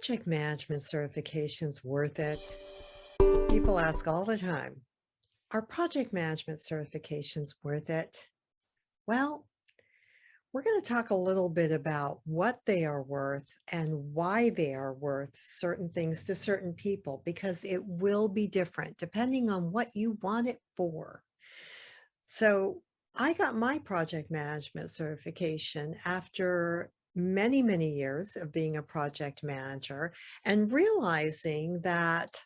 project management certifications worth it? People ask all the time, are project management certifications worth it? Well, we're going to talk a little bit about what they are worth and why they are worth certain things to certain people, because it will be different depending on what you want it for. So I got my project management certification after many, many years of being a project manager and realizing that,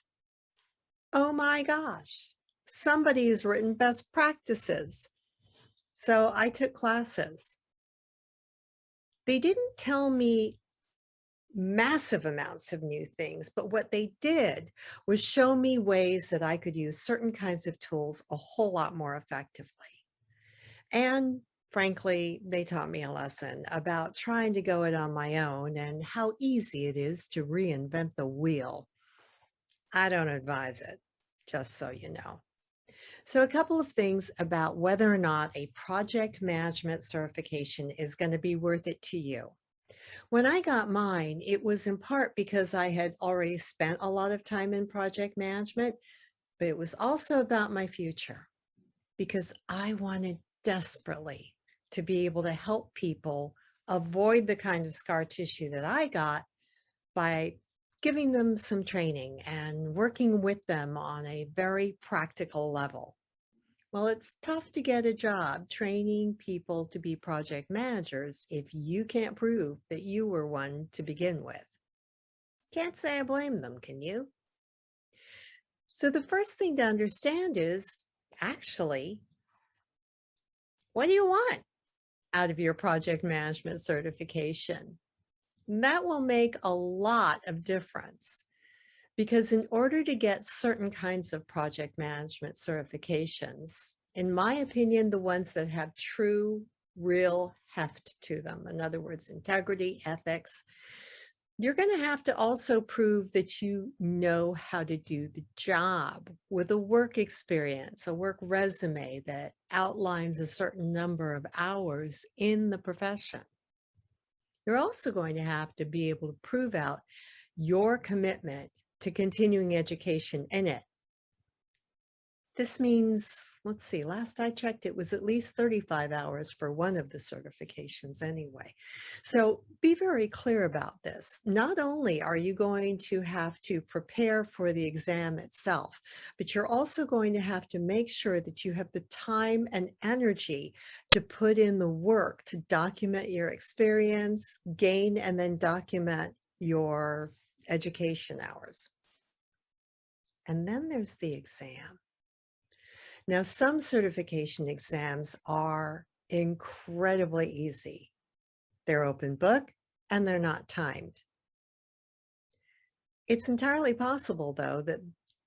oh my gosh, somebody's written best practices. So I took classes. They didn't tell me massive amounts of new things, but what they did was show me ways that I could use certain kinds of tools a whole lot more effectively. And frankly, they taught me a lesson about trying to go it on my own and how easy it is to reinvent the wheel. I don't advise it, just so you know. So a couple of things about whether or not a project management certification is going to be worth it to you. When I got mine, it was in part because I had already spent a lot of time in project management, but it was also about my future because I wanted desperately to be able to help people avoid the kind of scar tissue that I got by giving them some training and working with them on a very practical level. Well, it's tough to get a job training people to be project managers if you can't prove that you were one to begin with. Can't say I blame them, can you? So the first thing to understand is actually, what do you want out of your project management certification? That will make a lot of difference because in order to get certain kinds of project management certifications, in my opinion, the ones that have true, real heft to them, in other words, integrity, ethics, you're going to have to also prove that you know how to do the job with a work experience, a work resume that outlines a certain number of hours in the profession. You're also going to have to be able to prove out your commitment to continuing education in it. This means, let's see, last I checked, it was at least 35 hours for one of the certifications anyway. So be very clear about this. Not only are you going to have to prepare for the exam itself, but you're also going to have to make sure that you have the time and energy to put in the work to document your experience, gain, and then document your education hours. And then there's the exam. Now, some certification exams are incredibly easy. They're open book and they're not timed. It's entirely possible, though, that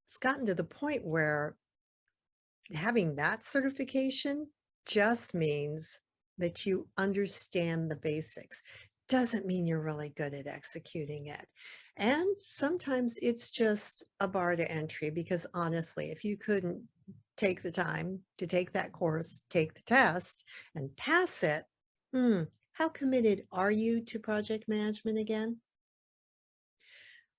it's gotten to the point where having that certification just means that you understand the basics. Doesn't mean you're really good at executing it. And sometimes it's just a bar to entry because honestly, if you couldn't take the time to take that course, take the test, and pass it, how committed are you to project management again?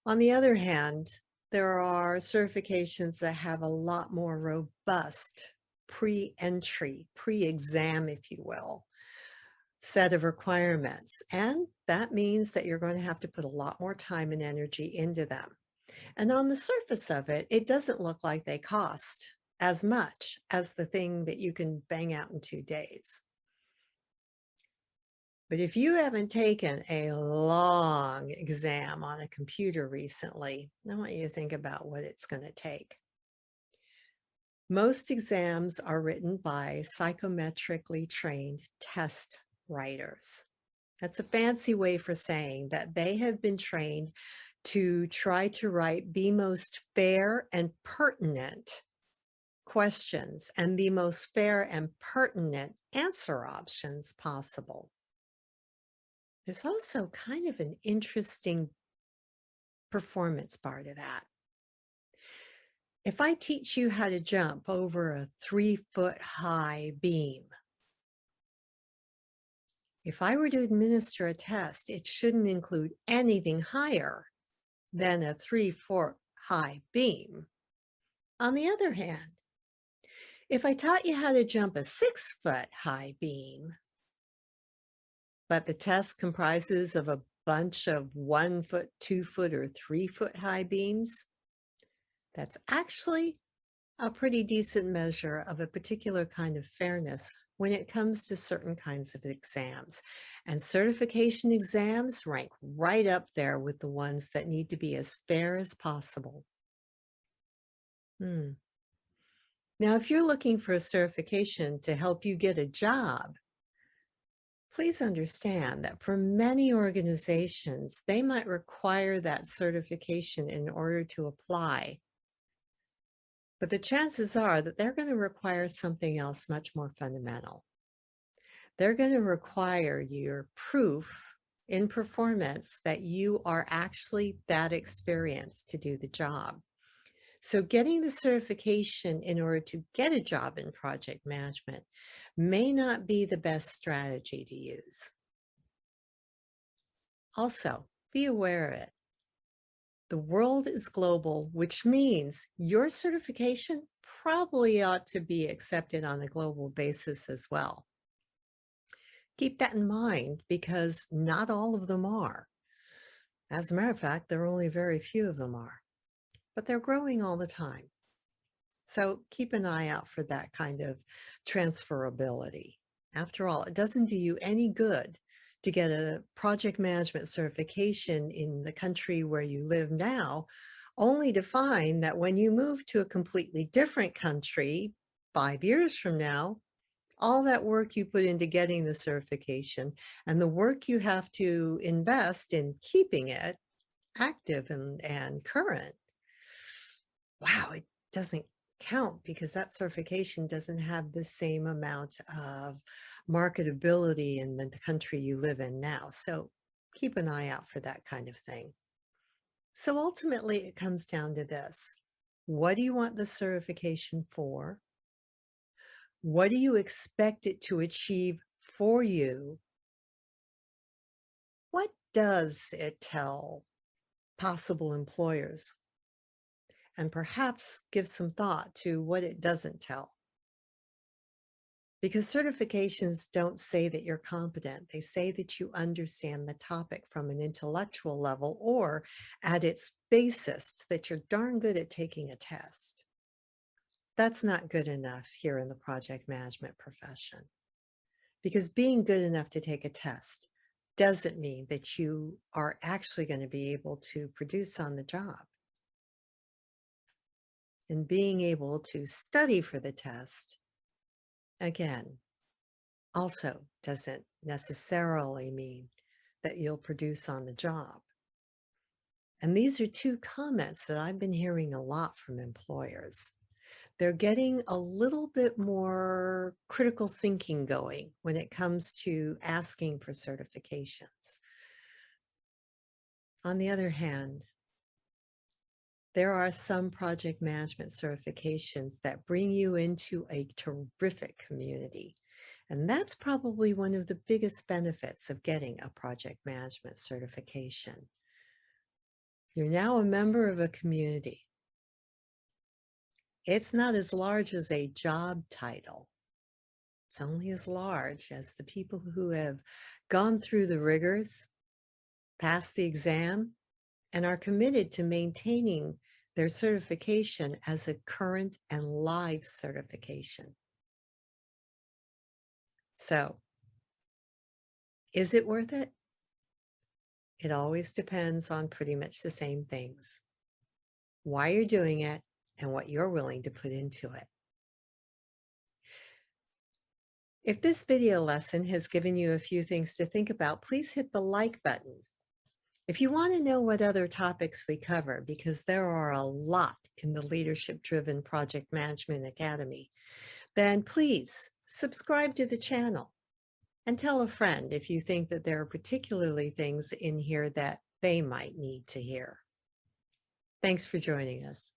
On the other hand, there are certifications that have a lot more robust pre-entry, pre-exam, if you will, set of requirements. And that means that you're going to have to put a lot more time and energy into them. And on the surface of it, it doesn't look like they cost as much as the thing that you can bang out in 2 days. But if you haven't taken a long exam on a computer recently, I want you to think about what it's going to take. Most exams are written by psychometrically trained test writers. That's a fancy way for saying that they have been trained to try to write the most fair and pertinent questions and the most fair and pertinent answer options possible. There's also kind of an interesting performance bar to that. If I teach you how to jump over a 3-foot high beam, if I were to administer a test, it shouldn't include anything higher than a 3-foot high beam. On the other hand, if I taught you how to jump a 6-foot high beam, but the test comprises of a bunch of 1 foot, 2 foot, or 3-foot high beams, that's actually a pretty decent measure of a particular kind of fairness when it comes to certain kinds of exams. And certification exams rank right up there with the ones that need to be as fair as possible. Now, if you're looking for a certification to help you get a job, please understand that for many organizations, they might require that certification in order to apply. But the chances are that they're going to require something else much more fundamental. They're going to require your proof in performance that you are actually that experienced to do the job. So getting the certification in order to get a job in project management may not be the best strategy to use. Also, be aware of it. The world is global, which means your certification probably ought to be accepted on a global basis as well. Keep that in mind because not all of them are. As a matter of fact, there are only very few of them are, but they're growing all the time. So keep an eye out for that kind of transferability. After all, it doesn't do you any good to get a project management certification in the country where you live now, only to find that when you move to a completely different country 5 years from now, all that work you put into getting the certification and the work you have to invest in keeping it active and current, wow, it doesn't count because that certification doesn't have the same amount of marketability in the country you live in now. So keep an eye out for that kind of thing. So ultimately, it comes down to this. What do you want the certification for? What do you expect it to achieve for you? What does it tell possible employers? And perhaps give some thought to what it doesn't tell. Because certifications don't say that you're competent. They say that you understand the topic from an intellectual level, or at its basis, that you're darn good at taking a test. That's not good enough here in the project management profession. Because being good enough to take a test doesn't mean that you are actually going to be able to produce on the job. And being able to study for the test, again, also doesn't necessarily mean that you'll produce on the job. And these are two comments that I've been hearing a lot from employers. They're getting a little bit more critical thinking going when it comes to asking for certifications. On the other hand, there are some project management certifications that bring you into a terrific community. And that's probably one of the biggest benefits of getting a project management certification. You're now a member of a community. It's not as large as a job title. It's only as large as the people who have gone through the rigors, passed the exam, and are committed to maintaining their certification as a current and live certification. So, is it worth it? It always depends on pretty much the same things. Why you're doing it and what you're willing to put into it. If this video lesson has given you a few things to think about, please hit the like button. If you want to know what other topics we cover, because there are a lot in the Leadership-Driven Project Management Academy, then please subscribe to the channel and tell a friend if you think that there are particularly things in here that they might need to hear. Thanks for joining us.